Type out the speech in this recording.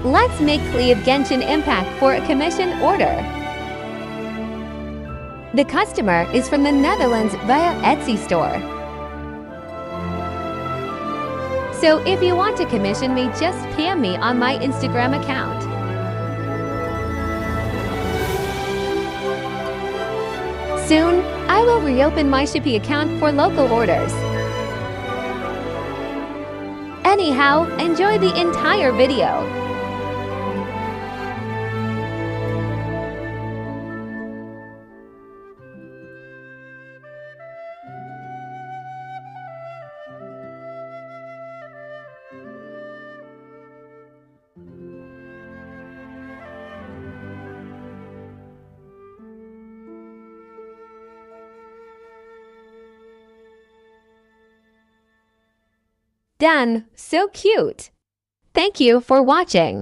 Let's make Klee of Genshin Impact for a commission order. The customer is from the Netherlands via Etsy store. So if you want to commission me, just PM me on my Instagram account. Soon, I will reopen my Shippy account for local orders. Anyhow, enjoy the entire video. Done. So cute. Thank you for watching.